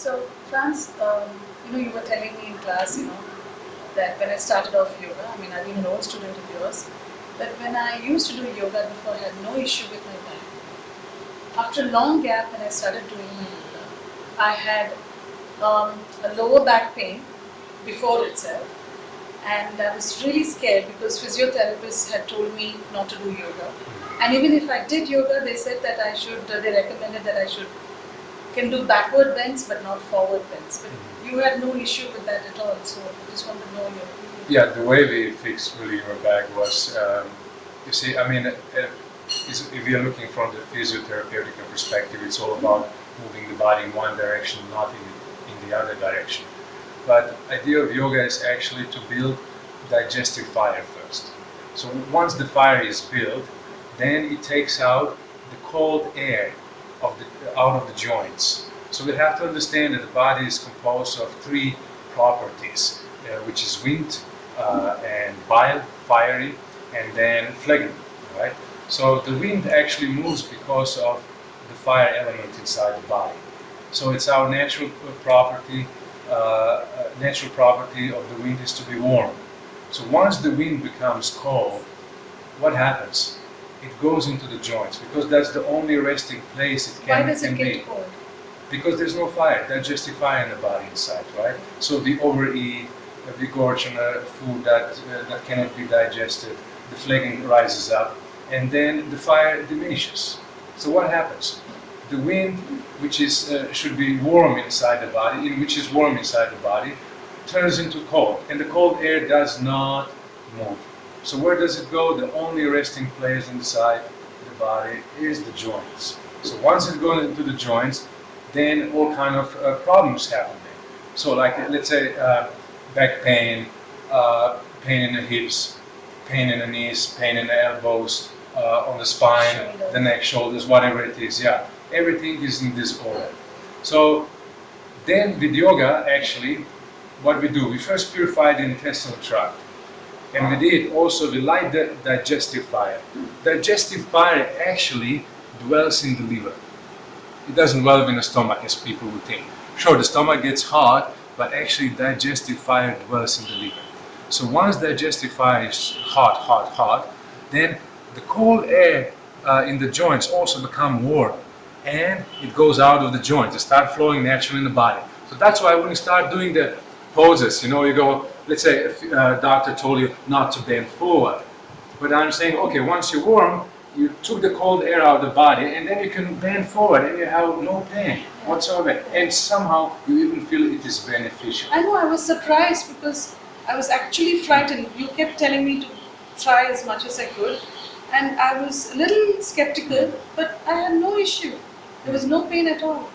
So, Franz, you were telling me in class, that when I started off yoga, I mean, I've been an old student of yours, but when I used to do yoga before, I had no issue with my back. After a long gap, when I started doing my yoga, I had a lower back pain before itself, and I was really scared because physiotherapists had told me not to do yoga. And even if I did yoga, they said that I should, they recommended that I should can do backward bends but not forward bends. But you had no issue with that at all, so I just want to know your opinion. Yeah, the way we fixed really your back was, you see, I mean, if you're looking from the physiotherapeutic perspective, it's all about moving the body in one direction, not in the other direction. But the idea of yoga is actually to build digestive fire first. So once the fire is built, then it takes out the cold air out of the joints. So we have to understand that the body is composed of three properties, which is wind and bile, fiery, and then phlegm, right? So the wind actually moves because of the fire element inside the body. So it's our natural property. Natural property of the wind is to be warm. So once the wind becomes cold, what happens? It goes into the joints because that's the only resting place it can be. Why does it get cold? Because there's no fire, digestive fire in the body inside, right? So we overeat, we gorge on food that cannot be digested, the phlegm rises up, and then the fire diminishes. So what happens? The wind, which is should be warm inside the body, which is warm inside the body, turns into cold, and the cold air does not move. So where does it go? The only resting place inside the body is the joints. So once it goes into the joints, then all kind of problems happen there. So like let's say back pain, pain in the hips, pain in the knees, pain in the elbows, on the spine, the neck, shoulders, whatever it is. Yeah, everything is in this order. So then with yoga, actually, what we do, we first purify the intestinal tract. And with it also we light the digestive fire. Digestive fire actually dwells in the liver. It doesn't dwell in the stomach as people would think. Sure, the stomach gets hot, but actually digestive fire dwells in the liver. So once digestive fire is hot, then the cold air in the joints also become warm, and it goes out of the joints. It starts flowing naturally in the body. So that's why when you start doing the poses, you go, let's say a doctor told you not to bend forward. But I'm saying, okay, once you're warm, you took the cold air out of the body, and then you can bend forward, and you have no pain whatsoever. And somehow you even feel it is beneficial. I know, I was surprised because I was actually frightened. You kept telling me to try as much as I could, and I was a little skeptical, but I had no issue. There was no pain at all.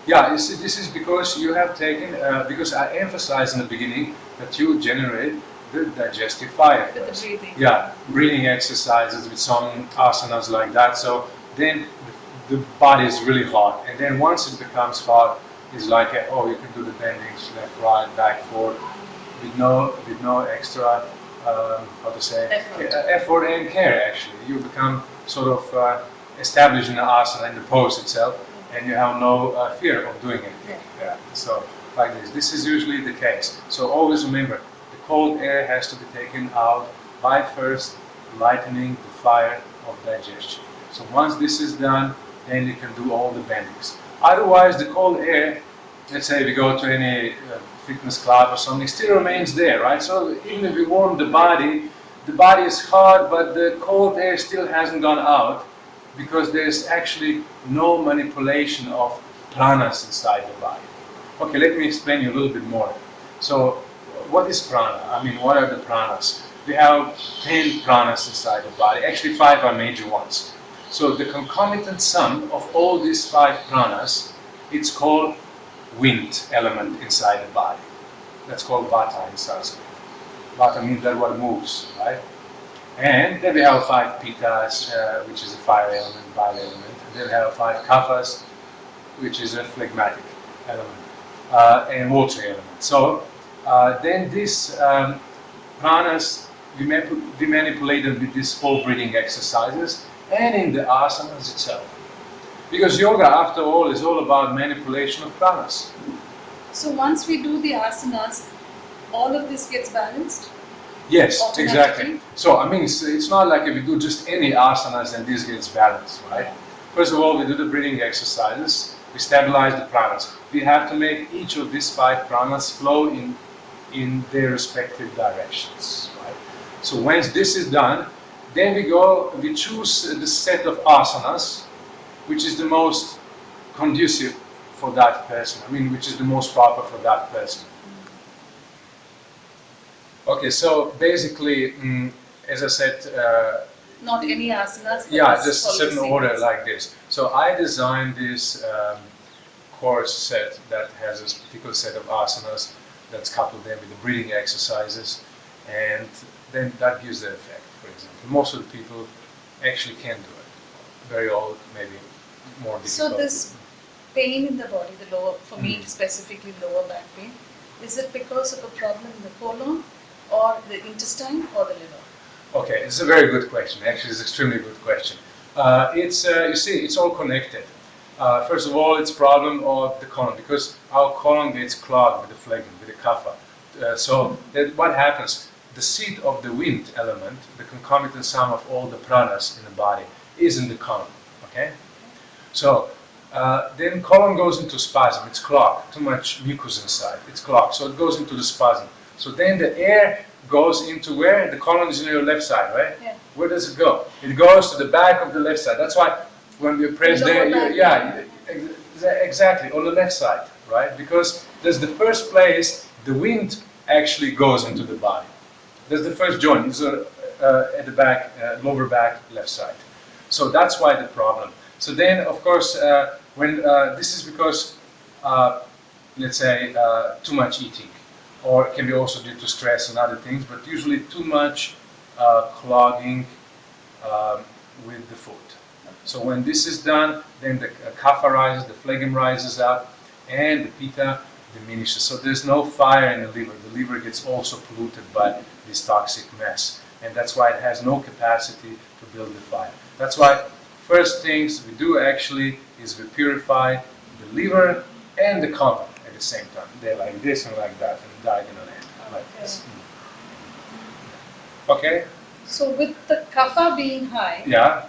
Yeah, you see, this is because you have taken, because I emphasized in the beginning that you generate the digestive fire. With the breathing. Yeah, breathing exercises with some asanas like that. So then the body is really hot, and then once it becomes hot, it's like, oh, you can do the bendings left, right, back, forth, with no extra, effort and care. Actually, you become sort of established in the asana, in the pose itself, and you have no fear of doing it. Yeah. So like this. This is usually the case. So always remember, the cold air has to be taken out by first lightening the fire of digestion. So once this is done, then you can do all the bendings. Otherwise, the cold air, let's say we go to any fitness club or something, still remains there, right? So even if we warm the body is hot, but the cold air still hasn't gone out, because there's actually no manipulation of pranas inside the body. Okay, let me explain you a little bit more. So, what is prana? I mean, what are the pranas? We have 10 pranas inside the body. Actually, 5 are major ones. So, the concomitant sum of all these 5 pranas, it's called wind element inside the body. That's called vata in Sanskrit. Vata means that what moves, right? And then we have 5 pittas, which is a fire element, bile element. And then we have 5 kaphas, which is a phlegmatic element, and water element. So then these pranas, we manipulate them with these 4 breathing exercises and in the asanas itself. Because yoga, after all, is all about manipulation of pranas. So once we do the asanas, all of this gets balanced? Yes, Automatically? exactly. So I mean, it's not like if we do just any asanas and this gets balanced, right? Yeah. First of all, we do the breathing exercises. We stabilize the pranas. We have to make each of these 5 pranas flow in their respective directions, right? So once this is done, then we choose the set of asanas, which is the most conducive for that person. I mean, which is the most proper for that person. Okay, so basically, as I said, Not any asanas, but yeah, just just a follow the certain order sequence. like this. So I designed this course set that has a particular set of asanas that's coupled then with the breathing exercises, and then that gives the effect. For example, most of the people actually can do it. Very old, maybe more difficult. So this pain in the body, the lower, for me Mm. specifically lower back pain, is it because of a problem in the colon or the intestine or the liver? Okay, it's a very good question. Actually, it's an extremely good question. It's you see, it's all connected. First of all, it's problem of the colon because our colon gets clogged with the phlegm, with the kapha. So that what happens? The seat of the wind element, the concomitant sum of all the pranas in the body, is in the colon. Okay, so then colon goes into spasm. It's clogged. Too much mucus inside. It's clogged. So it goes into the spasm. So then the air goes into where? The colon is on your left side, right? Yeah. Where does it go? It goes to the back of the left side. That's why when we press Lower there, back. yeah, exactly, on the left side, right? Because that's the first place the wind actually goes into the body. That's the first joint. It's at the back, lower back, left side. So that's why the problem. So then, of course, when this is because, let's say, too much eating, or it can be also due to stress and other things, but usually too much clogging um, with the food. So when this is done, then the kapha rises, the phlegm rises up, and the pitta diminishes. So there's no fire in the liver. The liver gets also polluted by this toxic mess, and that's why it has no capacity to build the fire. That's why first things we do actually is we purify the liver and the colon at the same time. They're like this and like that, and diagonal end, like this. Okay? So with the kapha being high, Yeah.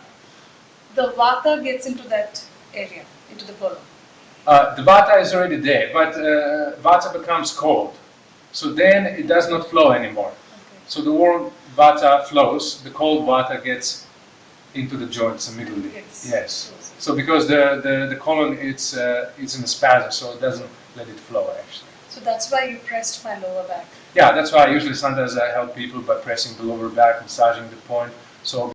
the vata gets into that area, into the colon. The vata is already there, but vata becomes cold. So then it does not flow anymore. Okay. So the warm vata flows, the cold vata gets into the joints immediately. Yes. So because the colon it's in a spasm, so it doesn't let it flow actually. So that's why you pressed my lower back. Yeah, that's why usually sometimes I help people by pressing the lower back, massaging the point. So